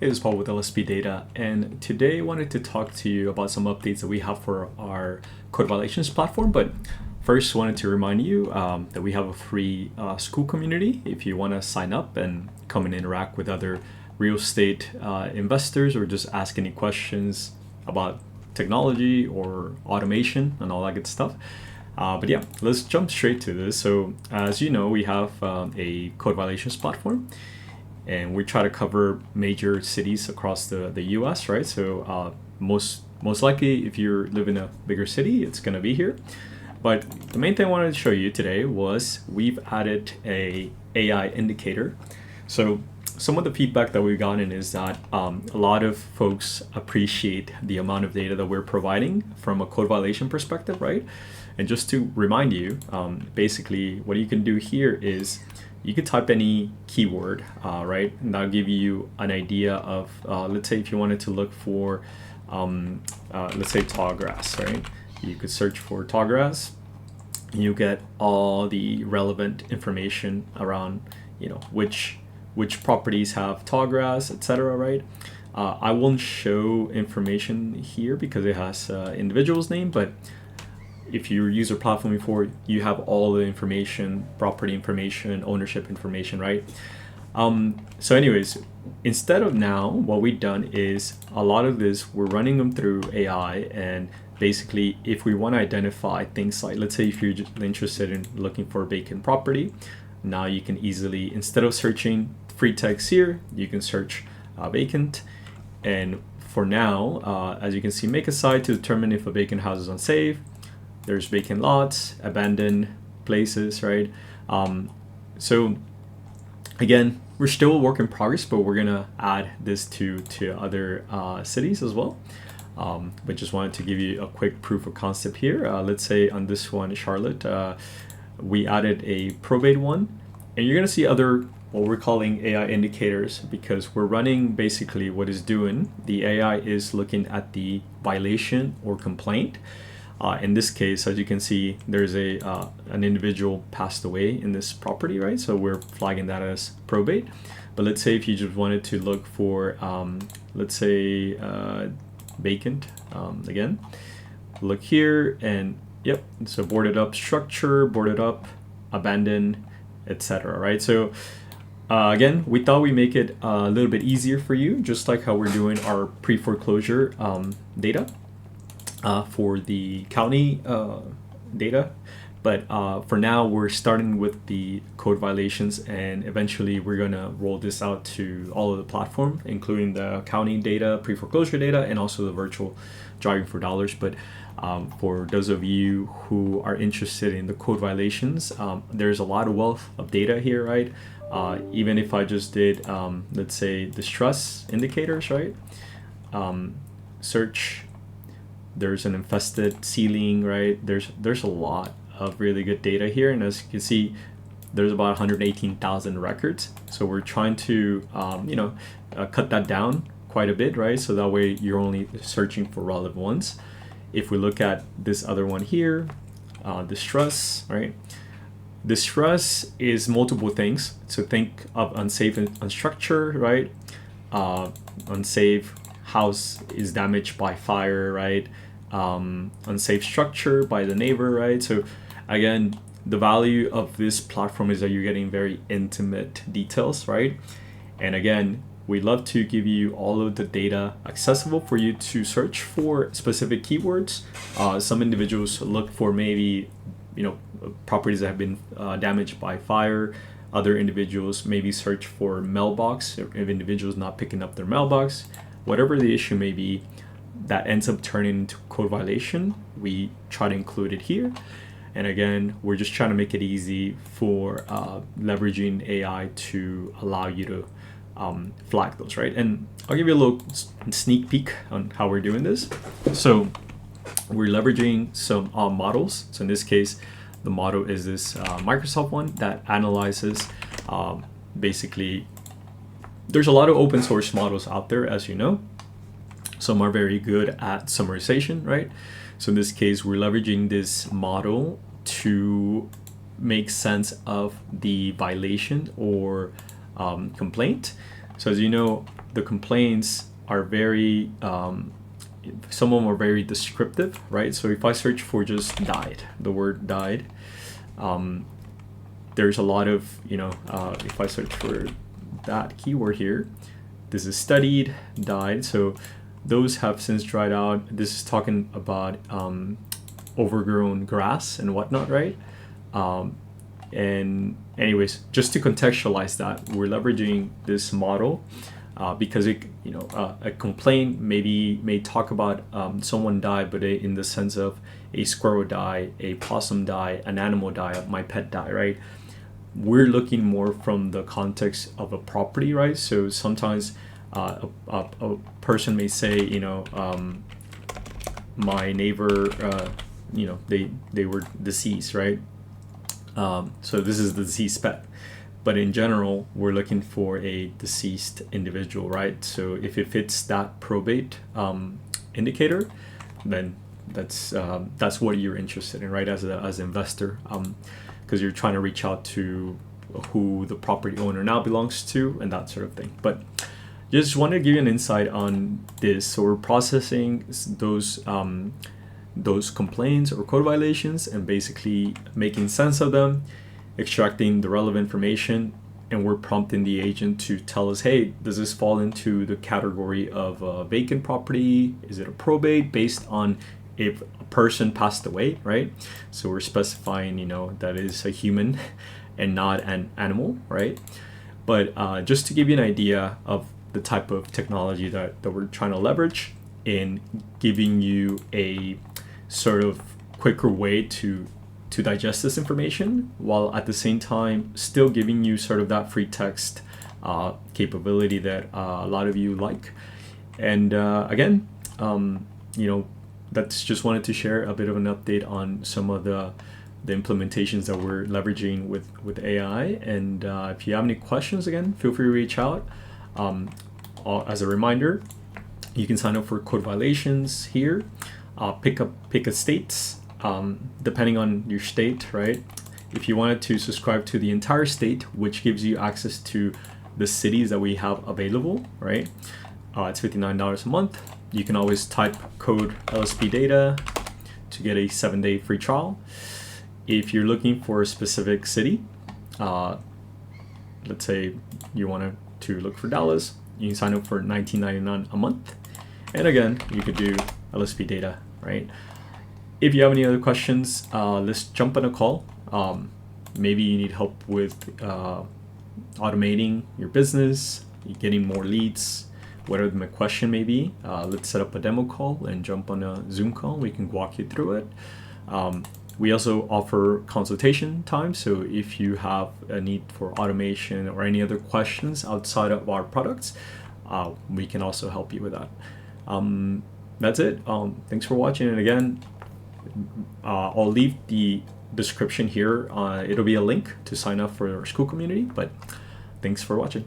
Hey, this is Paul with LSP Data, and today I wanted to talk to you about some updates that we have for our code violations platform. But first, wanted to remind you that we have a free Skool community if you want to sign up and come and interact with other real estate investors or just ask any questions about technology or automation and all that good stuff. But yeah, let's jump straight to this. So as you know, we have a code violations platform, and we try to cover major cities across the US, right? So most likely, if you live in a bigger city, it's going to be here. But the main thing I wanted to show you today was we've added a AI indicator. So some of the feedback that we've gotten is that a lot of folks appreciate the amount of data that we're providing from a code violation perspective, right? And just to remind you, basically what you can do here is you could type any keyword, right? And that'll give you an idea of, let's say if you wanted to look for, let's say tall grass, right? You could search for tall grass. You get all the relevant information around, which properties have tall grass, etc., right? I won't show information here because it has individual's name, but if you use our platform before, you have all the information, property information, ownership information, right? So anyways, instead of now, what we've done is a lot of this, we're running them through AI. And basically, if we want to identify things like, let's say if you're just interested in looking for a vacant property, now you can easily, instead of searching free text here, you can search vacant. And for now, as you can see, make a site to determine if a vacant house is unsafe. There's vacant lots, abandoned places, right? So again, we're still a work in progress, but we're gonna add this to other cities as well. But just wanted to give you a quick proof of concept here. Let's say on this one, Charlotte, we added a probate one, and you're gonna see other what we're calling AI indicators because we're running basically what is doing. The AI is looking at the violation or complaint. In this case, as you can see, there's an individual passed away in this property, right? So we're flagging that as probate. But let's say if you just wanted to look for, let's say, vacant, again, look here and yep, so boarded up structure, boarded up, abandoned, etc., right? So again, we thought we make it a little bit easier for you, just like how we're doing our pre-foreclosure data. For the county data, but for now we're starting with the code violations, and eventually we're gonna roll this out to all of the platform, including the county data, pre-foreclosure data, and also the virtual driving for dollars. But for those of you who are interested in the code violations, there's a lot of wealth of data here, right? Even if I just did, let's say, distress indicators, right? Search. There's an infested ceiling, right? There's a lot of really good data here, and as you can see, there's about 118,000 records. So we're trying to cut that down quite a bit, right? So that way you're only searching for relevant ones. If we look at this other one here, distress, right? Distress is multiple things. So think of unsafe structure, right? Unsafe house is damaged by fire, right? Unsafe structure by the neighbor, right? So again, the value of this platform is that you're getting very intimate details, right? And again, we love to give you all of the data accessible for you to search for specific keywords. Some individuals look for maybe properties that have been damaged by fire. Other individuals maybe search for mailbox if individuals not picking up their mailbox. Whatever the issue may be that ends up turning into code violation, we try to include it here. And again, we're just trying to make it easy for leveraging AI to allow you to flag those, right? And I'll give you a little sneak peek on how we're doing this. So we're leveraging some models. So in this case, the model is this Microsoft one that analyzes basically. There's a lot of open source models out there, as you know. Some are very good at summarization, right? So in this case, we're leveraging this model to make sense of the violation or complaint. So as you know, the complaints are very, some of them are very descriptive, right? So if I search for just died, the word died, there's a lot of, if I search for that keyword here, this is studied, died. So those have since dried out. This is talking about overgrown grass and whatnot, right? And anyways, just to contextualize that, we're leveraging this model because a complaint may talk about someone died, but in the sense of a squirrel died, a possum died, an animal died, my pet died, right? We're looking more from the context of a property, right? So sometimes a person may say, my neighbor, they were deceased, right? So this is the deceased pet. But in general, we're looking for a deceased individual, right? So if it fits that probate indicator, then that's what you're interested in, right? As an investor, because you're trying to reach out to who the property owner now belongs to and that sort of thing. But just want to give you an insight on this. So we're processing those complaints or code violations and basically making sense of them, extracting the relevant information, and we're prompting the agent to tell us, hey, does this fall into the category of a vacant property? Is it a probate based on if a person passed away, right? So we're specifying, that is a human and not an animal, right? But just to give you an idea of the type of technology that we're trying to leverage in giving you a sort of quicker way to digest this information, while at the same time still giving you sort of that free text capability that a lot of you like. And again, that's just wanted to share a bit of an update on some of the implementations that we're leveraging with AI. And if you have any questions, again, feel free to reach out. As a reminder, you can sign up for code violations here. Pick a state, depending on your state, right? If you wanted to subscribe to the entire state, which gives you access to the cities that we have available, right? It's $59 a month. You can always type code LSP data to get a 7-day free trial. If you're looking for a specific city, let's say you wanted to look for Dallas, you can sign up for $19.99 a month. And again, you could do LSP data, right? If you have any other questions, let's jump on a call. Maybe you need help with automating your business, getting more leads, whatever my question may be. Let's set up a demo call and jump on a Zoom call. We can walk you through it. We also offer consultation time. So if you have a need for automation or any other questions outside of our products, we can also help you with that. That's it. Thanks for watching. And again, I'll leave the description here. It'll be a link to sign up for our Skool community, but thanks for watching.